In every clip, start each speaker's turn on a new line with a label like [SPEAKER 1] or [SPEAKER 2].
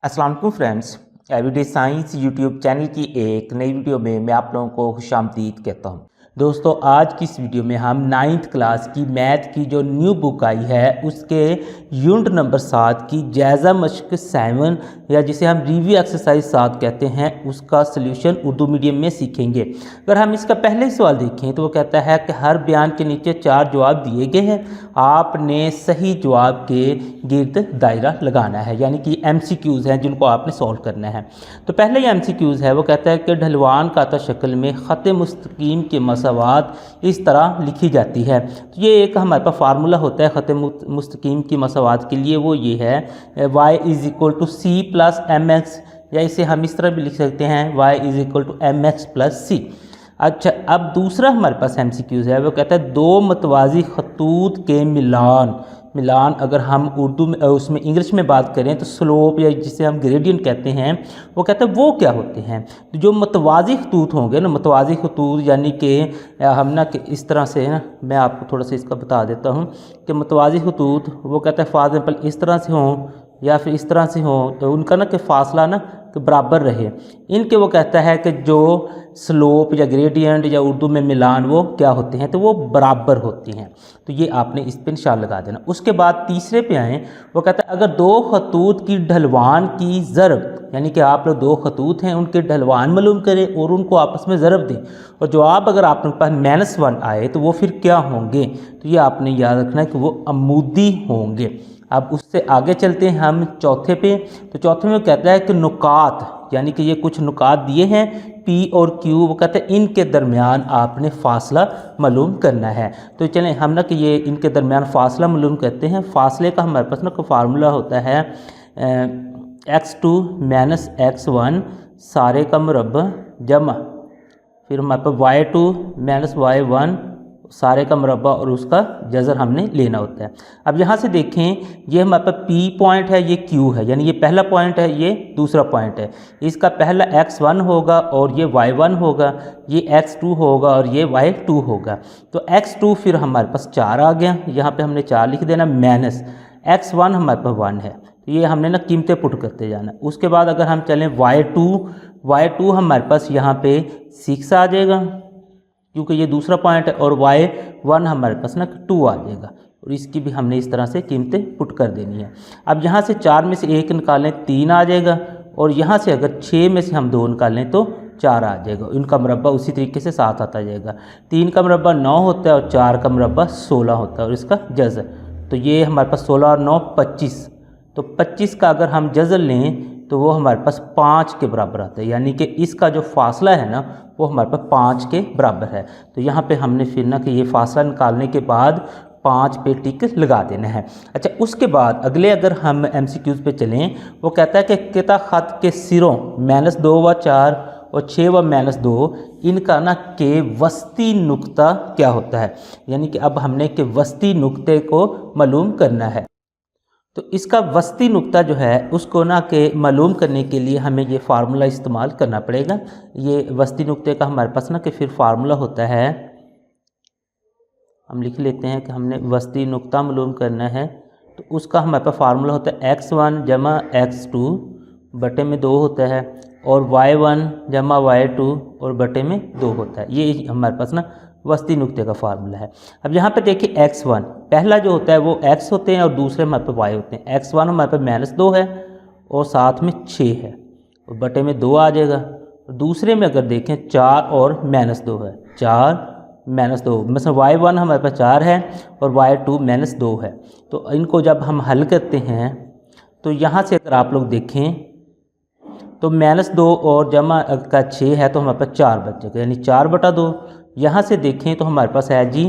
[SPEAKER 1] अस्सलाम वालेकुम friends, everyday science YouTube channel की एक नई वीडियो में मैं आप लोगों को खुशामदीद कहता हूं। दोस्तों, आज की इस वीडियो में हम 9th क्लास की मैथ की जो न्यू बुक आई है उसके यूनिट नंबर 7 की जायज़ा मश्क 7 या जिसे हम रिव्यू एक्सरसाइज 7 कहते हैं उसका सल्यूशन उर्दू मीडियम में सीखेंगे। अगर हम इसका पहले ही सवाल देखें तो वो कहता है कि हर बयान के नीचे 4 जवाब दिए गए हैं, आपने सही जवाब के गिर्द दायरा लगाना है, यानी कि MCQs हैं जिनको आपने सॉल्व करना है। तो पहले ही MCQs है, वो कहता है कि ढलवान काता शक्ल में ख़त मुस्तकीम के मसावात इस तरह लिखी जाती है। तो ये एक हमारे पास फार्मूला होता है ख़त मुस्तकीम की मसावात के लिए, वो ये है y = C+mx, या इसे हम इस तरह भी लिख सकते हैं y = mx+c। अच्छा, अब दूसरा हमारे पास MCQs है, वो कहता है दो मतवाज़ी खतूत के मिलान अगर हम उर्दू में उसमें इंग्लिश में बात करें तो स्लोप या जिसे हम ग्रेडियंट कहते हैं, वो कहते हैं वो क्या होते हैं। तो जो मतवाज़ी खतूत होंगे ना, मतवाज़ी खतूत यानी कि हम ना कि इस तरह से ना, मैं आपको थोड़ा सा इसका बता देता हूँ कि मतवाज़ी खतूत वो कहते हैं फॉर एग्जाम्पल इस तरह से हों या फिर इस तरह से हो, तो उनका ना कि फासला ना कि बराबर रहे, इनके वो कहता है कि जो स्लोप या ग्रेडियंट या उर्दू में मिलान वो क्या होते हैं, तो वो बराबर होती हैं। तो ये आपने इस पे निशान लगा देना। उसके बाद तीसरे पे आएँ, वो कहता है अगर दो खतूत की ढलवान की ज़रब, यानी कि आप लोग दो खतूत हैं उनके ढलवान मालूम करें और उनको आपस में ज़रब दें, और जवाब अगर आपके पास -1 आए तो वो फिर क्या होंगे, तो ये आपने याद रखना है कि वो अमूदी होंगे। अब उससे आगे चलते हैं हम चौथे पे। तो चौथे में कहता है कि नुकात, यानी कि ये कुछ नुकात दिए हैं P और Q, वो कहते हैं इनके दरमियान आपने फासला मालूम करना है। तो चलें हम ना कि ये इनके दरमियान फासला मालूम करते हैं। फासले का हमारे पास ना कोई फार्मूला होता है x2 - x1 सारे का मुरब्बा जमा, फिर हमारे पास y2 - y1 सारे का मुरब्बा और उसका जज़र हमने लेना होता है। अब यहाँ से देखें, ये हमारे पास P पॉइंट है, ये Q है, यानी ये पहला पॉइंट है, ये दूसरा पॉइंट है। इसका पहला x1 होगा और ये y1 होगा, ये x2 होगा और ये y2 होगा। तो x2 फिर हमारे पास 4 आ गया, यहाँ पे हमने 4 लिख देना, माइनस x1 हमारे पास 1 है, तो ये हमने ना कीमतें पुट करते जाना। उसके बाद अगर हम चलें y2 हमारे पास यहाँ पे 6 आ जाएगा क्योंकि ये दूसरा पॉइंट है, और y1 हमारे पास ना 2 आ जाएगा, और इसकी भी हमने इस तरह से कीमतें पुट कर देनी है। अब यहाँ से 4 में से 1 निकालें 3 आ जाएगा, और यहाँ से अगर 6 में से हम 2 निकालें तो 4 आ जाएगा। इनका मुरब्बा उसी तरीके से 7 आता जाएगा। 3 का मुरब्बा 9 होता है और 4 का मुरब्बा 16 होता है, और इसका जज़र, तो ये हमारे पास 16 और 9 25, तो 25 का अगर हम जज़र लें तो वो हमारे पास 5 के बराबर आता है, यानी कि इसका जो फासला है ना वो हमारे पास 5 के बराबर है। तो यहाँ पे हमने फिर ना कि ये फासला निकालने के बाद 5 पे टिक लगा देना है। अच्छा, उसके बाद अगले अगर हम MCQs पे चलें, वो कहता है कि किता ख़त के सिरों -2 व 4 और 6 व -2 इनका ना के वस्ती नुक्ता क्या होता है, यानी कि अब हमने के वस्ती नुक्ते को मालूम करना है। तो इसका वस्ती नुक्ता जो है उसको ना के मालूम करने के लिए हमें ये फार्मूला इस्तेमाल करना पड़ेगा। ये वस्ती नुक्ते का हमारे पास ना कि फिर फार्मूला होता है, हम लिख लेते हैं कि हमने वस्ती नुक्ता मालूम करना है, तो उसका हमारे पास फार्मूला होता है x1 = x2 बटे में 2 होता है, और y1 = y2 और बटे में 2 होता है। ये हमारे पास ना वस्ती नुक्ते का फार्मूला है। अब यहाँ पे देखिए x1 पहला जो होता है वो x होते हैं और दूसरे हमारे पे y होते हैं। x1 हमारे पे -2 है और साथ में 6 है, और बटे में 2 आ जाएगा। दूसरे में अगर देखें 4 और -2 है, 4 -2, मतलब y1 हमारे पास 4 है और y2 -2 है। तो इनको जब हम हल करते हैं तो यहाँ से अगर आप लोग देखें तो -2 और जमा का 6 है, तो हमारे पास 4 बचेगा, यानी 4/2। यहाँ से देखें तो हमारे पास है जी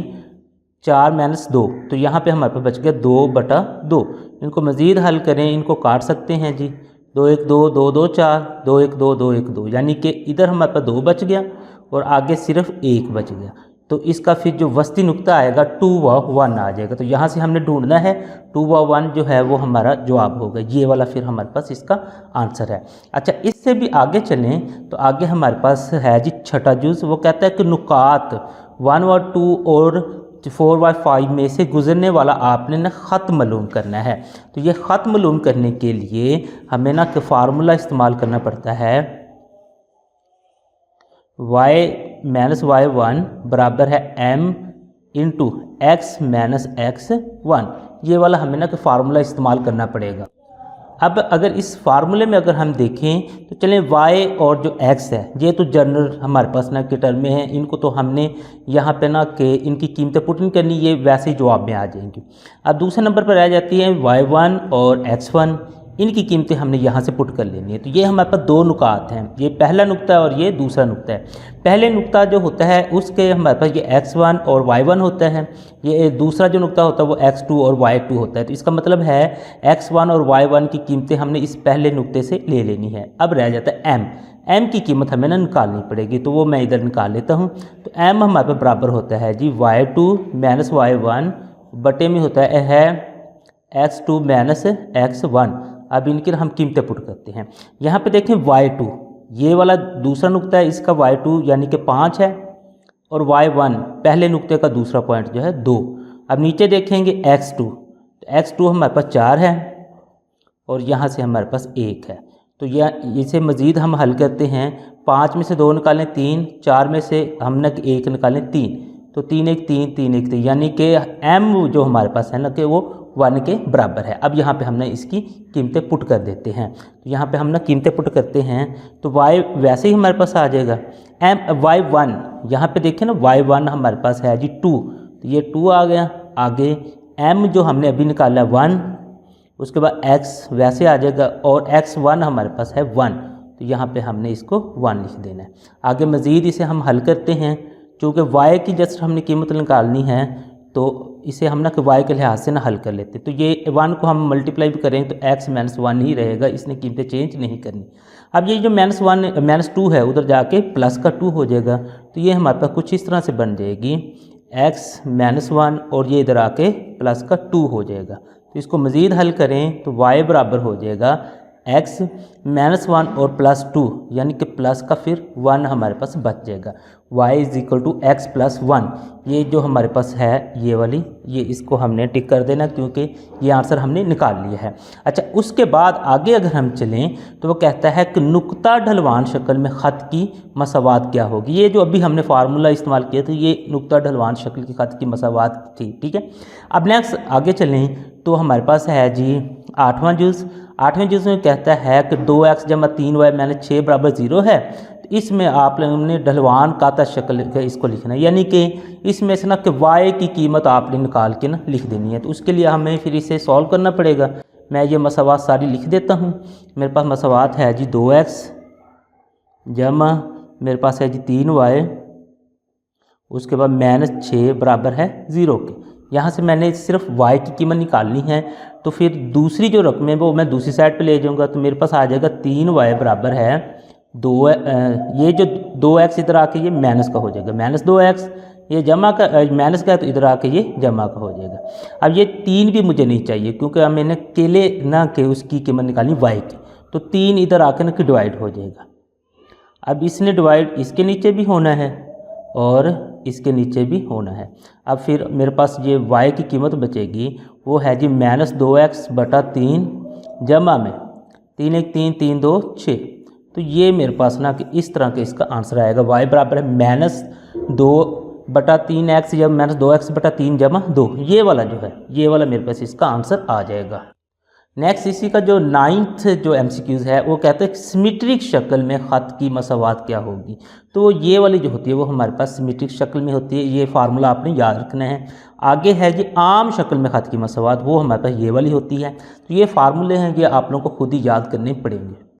[SPEAKER 1] 4 - 2, तो यहाँ पे हमारे पास बच गया 2/2। इनको मज़ीद हल करें, इनको काट सकते हैं जी, 2 1 2 2 2 4 2 1 2 2 1 2, यानी कि इधर हमारे पास 2 बच गया और आगे सिर्फ 1 बच गया। तो इसका फिर जो वस्ती नुक्ता आएगा 2 व 1 आ जाएगा। तो यहाँ से हमने ढूंढना है 2 व 1 जो है वो हमारा जवाब होगा, ये वाला फिर हमारे पास इसका आंसर है। अच्छा, इससे भी आगे चलें तो आगे हमारे पास है जी छठा जुज़, वो कहता है कि नुकात 1 व 2 और 4/5 में से गुजरने वाला आपने ना ख़त मालूम करना है। तो ये ख़त मालूम करने के लिए हमें ना कि फार्मूला इस्तेमाल करना पड़ता है, y-y1 बराबर है m into x minus x1। ये वाला हमें ना कि फार्मूला इस्तेमाल करना पड़ेगा। अब अगर इस फार्मूले में अगर हम देखें तो चलें y और जो x है ये तो जनरल हमारे पास ना के टर्म में है, इनको तो हमने यहाँ पे ना कि इनकी कीमतें पुट नहीं करनी, ये वैसे ही जवाब में आ जाएंगी। अब दूसरे नंबर पर रह जाती है y1 और x1, इनकी कीमतें हमने यहाँ से पुट कर लेनी है। तो ये हमारे पास दो नुकात हैं, ये पहला नुक्ता है और ये दूसरा नुक्ता है। पहले नुक्ता जो होता है उसके हमारे पास ये x1 और y1 होता है, ये दूसरा जो नुक्ता होता है वो x2 और y2 होता है। तो इसका मतलब है x1 और y1 की कीमतें हमने इस पहले नुक्ते से ले लेनी है। अब रह जाता है m की कीमत हमें ना निकालनी पड़ेगी, तो वो मैं इधर निकाल लेता हूँ। तो m हमारे पास बराबर होता है जी y2 माइनस y1 बटे में होता है x2 माइनस x1। अब इनकी हम कीमतें पुट करते हैं। यहाँ पे देखें y2, ये वाला दूसरा नुक्ता है, इसका y2 यानी कि 5 है, और y1 पहले नुक्ते का दूसरा पॉइंट जो है 2। अब नीचे देखेंगे x2, तो x2 हमारे पास 4 है और यहाँ से हमारे पास 1 है। तो यह इसे मज़ीद हम हल करते हैं, 5 में से 2 निकालें 3, 4 में से हम ना 1 निकालें 3, तो 3 1 3 3 1 3, यानी कि m जो हमारे पास है ना कि वो 1 के बराबर है। अब यहाँ पे हमने इसकी कीमतें पुट कर देते हैं। तो यहाँ पे हम ना कीमतें पुट करते हैं तो y वैसे ही हमारे पास आ जाएगा। y1 यहाँ पे देखें ना, y1 हमारे पास है जी 2, तो ये 2 आ गया। आगे m जो हमने अभी निकाला 1, उसके बाद x वैसे आ जाएगा, और x1 हमारे पास है 1, तो यहाँ पे हमने इसको 1 लिख देना है। आगे मज़ीद इसे हम हल करते हैं, चूँकि y की जस्ट हमने कीमत निकालनी है तो इसे हम ना कि y के लिहाज से ना हल कर लेते हैं। तो ये 1 को हम मल्टीप्लाई भी करें तो x माइनस 1 ही रहेगा, इसने कीमतें चेंज नहीं करनी। अब ये जो माइनस 2 है उधर जाके प्लस का 2 हो जाएगा, तो ये हमारे पास कुछ इस तरह से बन जाएगी x माइनस 1 और ये इधर आके प्लस का 2 हो जाएगा। तो इसको मज़ीद हल करें तो y बराबर हो जाएगा x माइनस 1 और प्लस 2, यानी कि प्लस का फिर 1 हमारे पास बच जाएगा। y is equal to X plus 1, ये जो हमारे पास है ये वाली, ये इसको हमने टिक कर देना क्योंकि ये आंसर हमने निकाल लिया है। अच्छा, उसके बाद आगे अगर हम चलें तो वो कहता है कि नुक्ता ढलवान शक्ल में ख़त की मसावात क्या होगी। ये जो अभी हमने फार्मूला इस्तेमाल किया था ये नुक्ता ढलवान शक्ल की ख़त की मसावात थी, ठीक है। अब नेक्स्ट आगे चलें तो हमारे पास है जी 8वां जुज़। 8वें जुज़ में कहता है कि 2x जमा 3y माइनस 6 बराबर 0 है। तो इसमें आप लोगों ढलवान काता शक्ल का इसको लिखना है, यानी कि इसमें से ना कि y की कीमत आपने निकाल के ना लिख देनी है। तो उसके लिए हमें फिर इसे सॉल्व करना पड़ेगा। मैं ये मसावात सारी लिख देता हूँ। मेरे पास मसावात है जी 2x जमा मेरे पास है जी 3y, उसके बाद माइनस 6 बराबर है 0 के। यहाँ से मैंने सिर्फ y की कीमत निकालनी है, तो फिर दूसरी जो रकम है वो मैं दूसरी साइड पे ले जाऊँगा। तो मेरे पास आ जाएगा 3y बराबर है 2, ये जो 2x इधर आके ये माइनस का हो जाएगा, माइनस 2x, ये जमा का माइनस का है तो इधर आके ये जमा का हो जाएगा। अब ये 3 भी मुझे नहीं चाहिए क्योंकि मैंने केले ना के उसकी कीमत निकालनी y की, तो 3 इधर आके ना कि डिवाइड हो जाएगा। अब इसने डिवाइड इसके नीचे भी होना है और इसके नीचे भी होना है। अब फिर मेरे पास ये y की कीमत बचेगी, वो है जी माइनस 2x बटा 3 जमा में 3 1 3 3 2 6। तो ये मेरे पास ना कि इस तरह के इसका आंसर आएगा। y बराबर है माइनस 2 बटा 3x या माइनस 2x बटा 3 जमा 2, ये वाला जो है ये वाला मेरे पास इसका आंसर आ जाएगा। नेक्स्ट इसी का जो 9th जो MCQs है वो कहते हैं सिमेट्रिक शक्ल में ख़त की मसावात क्या होगी। तो ये वाली जो होती है वो हमारे पास सिमेट्रिक शक्ल में होती है, ये फार्मूला आपने याद रखना है। आगे है जी आम शक्ल में ख़त की मसावात, वो हमारे पास ये वाली होती है। तो ये फार्मूले हैं, ये आप लोगों को खुद ही याद करने पड़ेंगे।